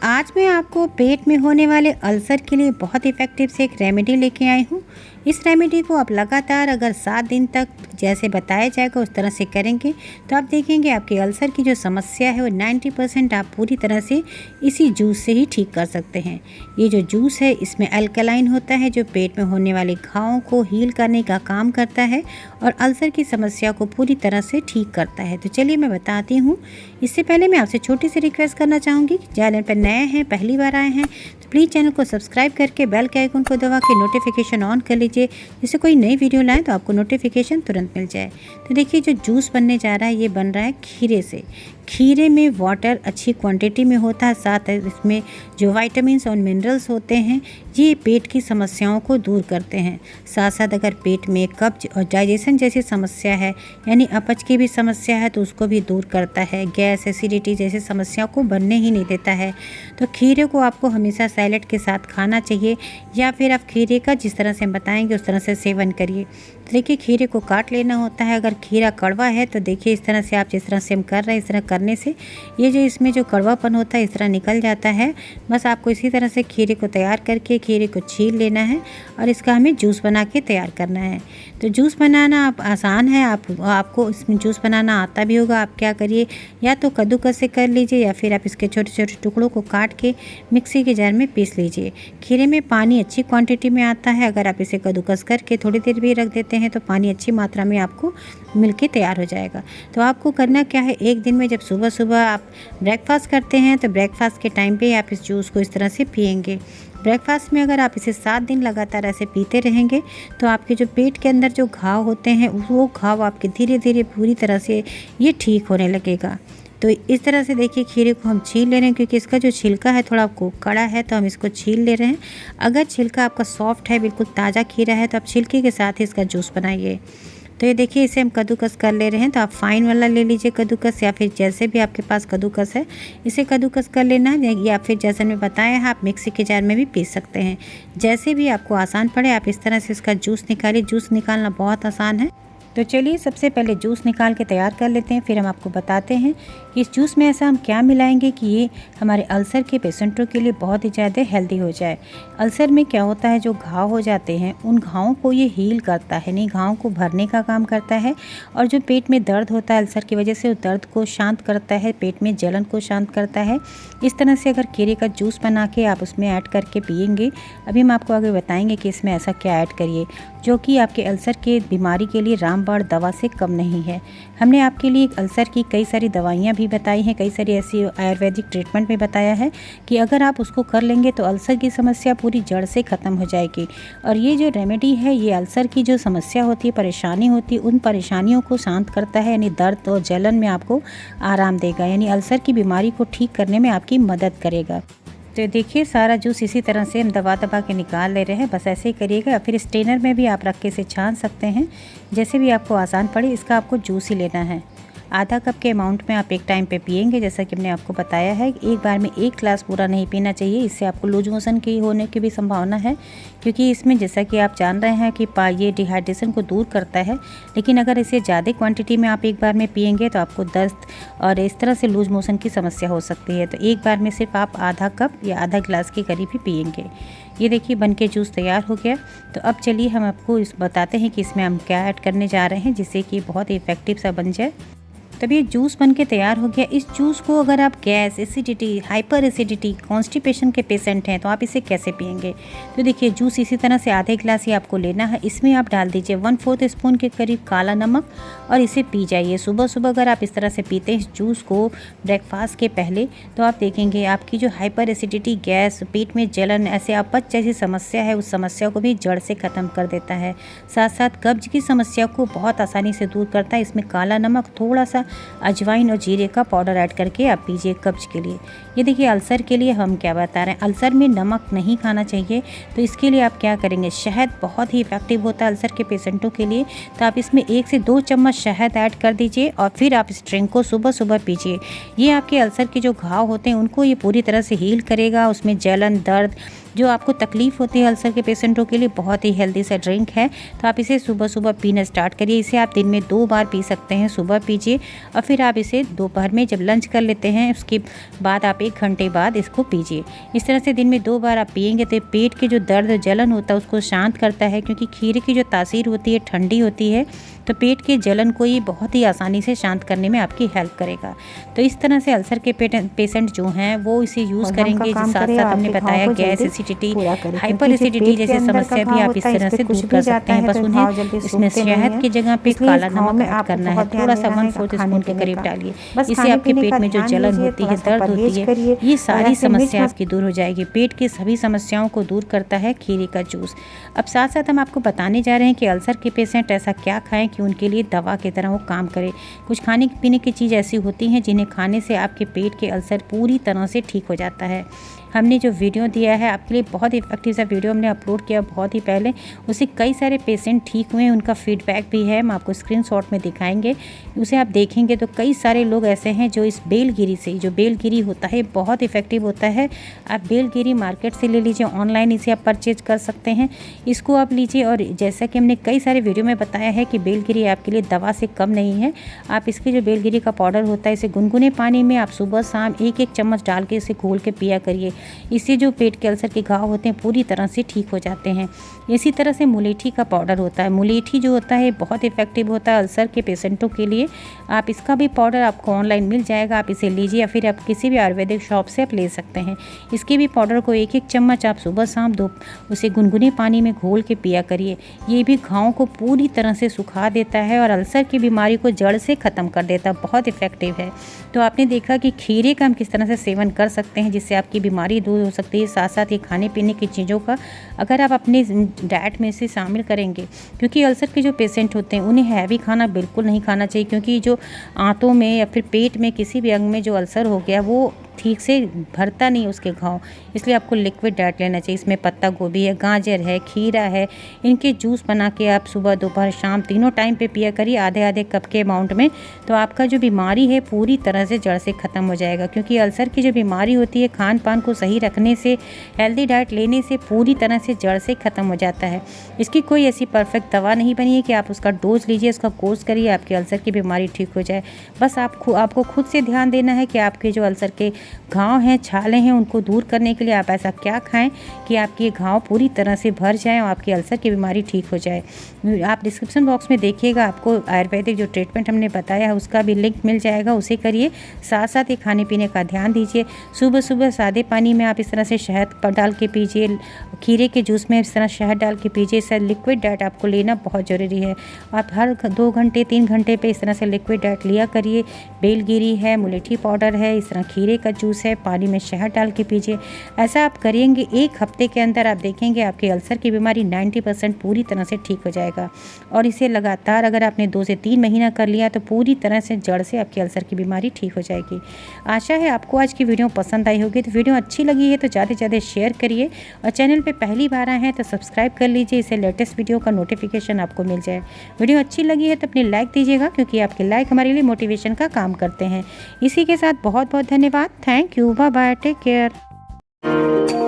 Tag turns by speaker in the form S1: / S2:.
S1: आज मैं आपको पेट में होने वाले अल्सर के लिए बहुत इफ़ेक्टिव से एक रेमेडी लेके आई हूँ। इस रेमेडी को आप लगातार अगर 7 दिन तक जैसे बताया जाएगा उस तरह से करेंगे तो आप देखेंगे आपके अल्सर की जो समस्या है वो 90% आप पूरी तरह से इसी जूस से ही ठीक कर सकते हैं। ये जो जूस है इसमें अल्कलाइन होता है जो पेट में होने वाले घावों को हील करने का काम करता है और अल्सर की समस्या को पूरी तरह से ठीक करता है। तो चलिए मैं बताती हूँ। इससे पहले मैं आपसे छोटी सी रिक्वेस्ट करना चाहूँगी कि चैनल पर नए हैं, पहली बार आए हैं तो प्लीज़ चैनल को सब्सक्राइब करके बेल के आइकन को दबा के नोटिफिकेशन ऑन कर लीजिए, जिससे कोई नई वीडियो लाएँ तो आपको नोटिफिकेशन तुरंत मिल जाए। तो देखिए जो जूस बनने जा रहा है ये बन रहा है खीरे से। खीरे में वाटर अच्छी क्वांटिटी में होता है, साथ इसमें जो विटामिन्स और मिनरल्स होते हैं ये पेट की समस्याओं को दूर करते हैं। साथ साथ अगर पेट में कब्ज और डाइजेशन जैसी समस्या है यानी अपच की भी समस्या है तो उसको भी दूर करता है। गैस, एसिडिटी जैसी समस्याओं को बनने ही नहीं देता है। तो खीरे को आपको हमेशा सैलेड के साथ खाना चाहिए या फिर आप खीरे का जिस तरह से हम बताएंगे उस तरह से सेवन करिए। तो देखिए खीरे को काट लेना होता है। अगर खीरा कड़वा है तो देखिए इस तरह से आप जिस तरह से हम कर रहे हैं इस तरह करने से ये जो इसमें जो कड़वापन होता है इस तरह निकल जाता है। बस आपको इसी तरह से खीरे को तैयार करके खीरे को छील लेना है और इसका हमें जूस बना के तैयार करना है। तो जूस बनाना आप आसान है, आपको इसमें जूस बनाना आता भी होगा। आप क्या करिए, या तो कद्दूकस से कर लीजिए या फिर आप इसके छोटे छोटे टुकड़ों को काट के मिक्सी के जार में पीस लीजिए। खीरे में पानी अच्छी क्वांटिटी में आता है। अगर आप इसे कद्दूकस करके थोड़ी देर भी रख देते हैं तो पानी अच्छी मात्रा में आपको मिलके तैयार हो जाएगा। तो आपको करना क्या है, एक दिन में जब सुबह सुबह आप ब्रेकफास्ट करते हैं तो ब्रेकफास्ट के टाइम पे आप इस जूस को इस तरह से पिएंगे। ब्रेकफास्ट में अगर आप इसे 7 दिन लगातार ऐसे पीते रहेंगे तो आपके जो पेट के अंदर जो घाव होते हैं वो घाव आपके धीरे धीरे पूरी तरह से ये ठीक होने लगेगा। तो इस तरह से देखिए खीरे को हम छील ले रहे हैं क्योंकि इसका जो छिलका है थोड़ा आपको कड़ा है तो हम इसको छील ले रहे हैं। अगर छिलका आपका सॉफ्ट है, बिल्कुल ताज़ा खीरा है तो आप छिलके के साथ ही इसका जूस बनाइए। तो ये देखिए इसे हम कद्दूकस कर ले रहे हैं। तो आप फाइन वाला ले लीजिए कद्दूकस या फिर जैसे भी आपके पास कद्दूकस है इसे कद्दूकस कर लेना है, या फिर जैसे मैं बताया है आप मिक्सी के जार में भी पीस सकते हैं। जैसे भी आपको आसान पड़े आप इस तरह से इसका जूस निकालिए। जूस निकालना बहुत आसान है। तो चलिए सबसे पहले जूस निकाल के तैयार कर लेते हैं, फिर हम आपको बताते हैं कि इस जूस में ऐसा हम क्या मिलाएंगे कि ये हमारे अल्सर के पेशेंटों के लिए बहुत ही ज़्यादा हेल्दी हो जाए। अल्सर में क्या होता है, जो घाव हो जाते हैं उन घावों को ये हील करता है, नहीं घावों को भरने का काम करता है। और जो पेट में दर्द होता है अल्सर की वजह से उस दर्द को शांत करता है, पेट में जलन को शांत करता है। इस तरह से अगर खीरे का जूस बना के आप उसमें ऐड करके पिएंगे, अभी हम आपको आगे बताएंगे कि इसमें ऐसा क्या ऐड करिए जो कि आपके अल्सर के बीमारी के लिए रामबाण दवा से कम नहीं है। हमने आपके लिए अल्सर की कई सारी दवाइयाँ भी बताई हैं, कई सारी ऐसी आयुर्वेदिक ट्रीटमेंट में बताया है कि अगर आप उसको कर लेंगे तो अल्सर की समस्या पूरी जड़ से ख़त्म हो जाएगी। और ये जो रेमेडी है ये अल्सर की जो समस्या होती है, परेशानी होती है, उन परेशानियों को शांत करता है, यानी दर्द और जलन में आपको आराम देगा, यानी अल्सर की बीमारी को ठीक करने में आपकी मदद करेगा। तो देखिए सारा जूस इसी तरह से हम दबा दबा के निकाल ले रहे हैं। बस ऐसे ही करिएगा, या फिर स्ट्रेनर में भी आप रख के इसे छान सकते हैं, जैसे भी आपको आसान पड़े। इसका आपको जूस ही लेना है। आधा कप के अमाउंट में आप एक टाइम पे पिएंगे, जैसा कि मैंने आपको बताया है। एक बार में 1 ग्लास पूरा नहीं पीना चाहिए, इससे आपको लूज मोशन की होने की भी संभावना है, क्योंकि इसमें जैसा कि आप जान रहे हैं कि ये डिहाइड्रेशन को दूर करता है। लेकिन अगर इसे ज़्यादा क्वांटिटी में आप एक बार में पिएंगे तो आपको दस्त और इस तरह से लूज मोशन की समस्या हो सकती है। तो एक बार में सिर्फ आप आधा कप या आधा ग्लास के करीब ही पिएंगे। ये देखिए बन के जूस तैयार हो गया। तो अब चलिए हम आपको बताते हैं कि इसमें हम क्या ऐड करने जा रहे हैं जिससे कि बहुत ही इफेक्टिव सा बन जाए। तब ये जूस बन के तैयार हो गया। इस जूस को अगर आप gas, acidity, hyper acidity, constipation के पेशेंट हैं तो आप इसे कैसे पिएंगे। तो देखिए जूस इसी तरह से आधे गिलास ही आपको लेना है। इसमें आप डाल दीजिए 1/4 स्पून के करीब काला नमक और इसे पी जाइए। सुबह सुबह अगर आप इस तरह से पीते हैं इस जूस को ब्रेकफास्ट के पहले तो आप देखेंगे आपकी जो हाइपर एसिडिटी, गैस, पेट में जलन, ऐसे अपच जैसी समस्या है उस समस्या को भी जड़ से ख़त्म कर देता है। साथ साथ कब्ज की समस्या को बहुत आसानी से दूर करता है। इसमें काला नमक, थोड़ा सा अजवाइन और जीरे का पाउडर ऐड करके आप पीजिए कब्ज के लिए। ये देखिए अल्सर के लिए हम क्या बता रहे हैं, अल्सर में नमक नहीं खाना चाहिए। तो इसके लिए आप क्या करेंगे, शहद बहुत ही इफेक्टिव होता है अल्सर के पेशेंटों के लिए। तो आप इसमें 1 से 2 चम्मच शहद ऐड कर दीजिए और फिर आप इस ड्रिंक को सुबह सुबह पीजिए। ये आपके अल्सर के जो घाव होते हैं उनको ये पूरी तरह से हील करेगा। उसमें जलन, दर्द जो आपको तकलीफ़ होती है अल्सर के पेशेंटों के लिए बहुत ही हेल्दी सा ड्रिंक है। तो आप इसे सुबह सुबह पीना स्टार्ट करिए। इसे आप दिन में 2 बार पी सकते हैं, सुबह पीजिए और फिर आप इसे दोपहर में जब लंच कर लेते हैं उसके बाद आप 1 घंटे बाद इसको पीजिए। इस तरह से दिन में 2 बार आप पिएंगे तो पेट के जो दर्द जलन होता है उसको शांत करता है, क्योंकि खीरे की जो तासीर होती है ठंडी होती है, तो पेट के जलन को ये बहुत ही आसानी से शांत करने में आपकी हेल्प करेगा। तो इस तरह से अल्सर के पेशेंट जो हैं वो इसे यूज़ करेंगे। साथ साथ हमने बताया गैस, एसिडिटी, हाइपर एसिडिटी जैसे समस्या भी आप इस तरह से दूर कर सकते हैं। बस उन्हें इसमें शहद की जगह पे काला नमक ऐड करना है, थोड़ा सा 1/4 स्पून के करीब डालिए। इससे आपके पेट में जो जलन होती है, दर्द होती है, ये सारी समस्या आपकी दूर हो जाएगी। पेट की सभी समस्याओं को दूर करता है खीरे का जूस। अब साथ साथ हम आपको बताने जा रहे हैं कि अल्सर के पेशेंट ऐसा क्या खाएं कि उनके लिए दवा की तरह वो काम करे। कुछ खाने पीने की चीज़ ऐसी होती हैं जिन्हें खाने से आपके पेट के अल्सर पूरी तरह से ठीक हो जाता है। हमने जो वीडियो दिया है आपके लिए बहुत इफेक्टिव सा वीडियो हमने अपलोड किया बहुत ही पहले, उसे कई सारे पेशेंट ठीक हुए हैं, उनका फीडबैक भी है, हम आपको स्क्रीनशॉट में दिखाएंगे। उसे आप देखेंगे तो कई सारे लोग ऐसे हैं जो इस बेलगिरी से, जो बेलगिरी होता है बहुत इफेक्टिव होता है। आप बेलगिरी मार्केट से ले लीजिए, ऑनलाइन इसे आप परचेज कर सकते हैं, इसको आप लीजिए। और जैसा कि हमने कई सारे वीडियो में बताया है कि बेलगिरी आपके लिए दवा से कम नहीं है। आप इसके जो बेलगिरी का पाउडर होता है इसे गुनगुने पानी में आप सुबह शाम 1-1 चम्मच डाल के इसे घोल के पिया करिए। इससे जो पेट के अल्सर के घाव होते हैं पूरी तरह से ठीक हो जाते हैं। इसी तरह से मुलेठी का पाउडर होता है, मुलेठी जो होता है बहुत इफेक्टिव होता है अल्सर के पेशेंटों के लिए। आप इसका भी पाउडर आपको ऑनलाइन मिल जाएगा, आप इसे लीजिए या फिर आप किसी भी आयुर्वेदिक शॉप से आप ले सकते हैं। इसके भी पाउडर को 1-1 चम्मच आप सुबह शाम उसे गुनगुने पानी में घोल के पिया करिए। ये भी घावों को पूरी तरह से सुखा देता है और अल्सर की बीमारी को जड़ से ख़त्म कर देता है, बहुत इफेक्टिव है। तो आपने देखा कि खीरे का हम किस तरह से सेवन कर सकते हैं जिससे आपकी बीमारी दूर हो सकती है। साथ साथ ये खाने पीने की चीज़ों का अगर आप अपने डाइट में से शामिल करेंगे, क्योंकि अल्सर के जो पेशेंट होते हैं उन्हें हैवी खाना बिल्कुल नहीं खाना चाहिए, क्योंकि जो आंतों में या फिर पेट में किसी भी अंग में जो अल्सर हो गया वो ठीक से भरता नहीं उसके घाव, इसलिए आपको लिक्विड डाइट लेना चाहिए। इसमें पत्ता गोभी है, गाजर है, खीरा है, इनके जूस बना के आप सुबह दोपहर शाम तीनों टाइम पे पिया करिए आधे कप के अमाउंट में। तो आपका जो बीमारी है पूरी तरह से जड़ से ख़त्म हो जाएगा, क्योंकि अल्सर की जो बीमारी होती है खान पान को सही रखने से, हेल्दी डाइट लेने से पूरी तरह से जड़ से ख़त्म हो जाता है। इसकी कोई ऐसी परफेक्ट दवा नहीं बनी है कि आप उसका डोज लीजिए, उसका कोर्स करिए, आपकी अल्सर की बीमारी ठीक हो जाए। बस आपको खुद से ध्यान देना है कि आपके जो अल्सर के घाव हैं, छाले हैं, उनको दूर करने के लिए आप ऐसा क्या खाएं कि आपके ये घाव पूरी तरह से भर जाएं और आपकी अल्सर की बीमारी ठीक हो जाए। आप डिस्क्रिप्शन बॉक्स में देखिएगा, आपको आयुर्वेदिक जो ट्रीटमेंट हमने बताया है उसका भी लिंक मिल जाएगा, उसे करिए। साथ साथ ये खाने पीने का ध्यान दीजिए। सुबह सुबह सादे पानी में आप इस तरह से शहद डाल के पीजिए, खीरे के जूस में इस तरह शहद डाल के पीजिए। सर लिक्विड डाइट आपको लेना बहुत ज़रूरी है। आप हर 2 घंटे 3 घंटे पे इस तरह से लिक्विड डाइट लिया करिए। बेलगिरी है, मुलेठी पाउडर है, इस तरह खीरे का जूस है, पानी में शहद डाल के पीजिए। ऐसा आप करेंगे 1 हफ्ते के अंदर आप देखेंगे आपके अल्सर की बीमारी 90% पूरी तरह से ठीक हो जाएगा। और इसे लगातार अगर आपने 2 से 3 महीना कर लिया तो पूरी तरह से जड़ से आपकी अल्सर की बीमारी ठीक हो जाएगी। आशा है आपको आज की वीडियो पसंद आई होगी। तो वीडियो अच्छी लगी है तो ज़्यादा से ज़्यादा शेयर करिए और चैनल पे पहली बार आए हैं तो सब्सक्राइब कर लीजिए, इससे लेटेस्ट वीडियो का नोटिफिकेशन आपको मिल जाए। वीडियो अच्छी लगी है तो अपनी लाइक दीजिएगा, क्योंकि आपके लाइक हमारे लिए मोटिवेशन का काम करते हैं। इसी के साथ बहुत बहुत धन्यवाद। Thank you, bye bye, take care.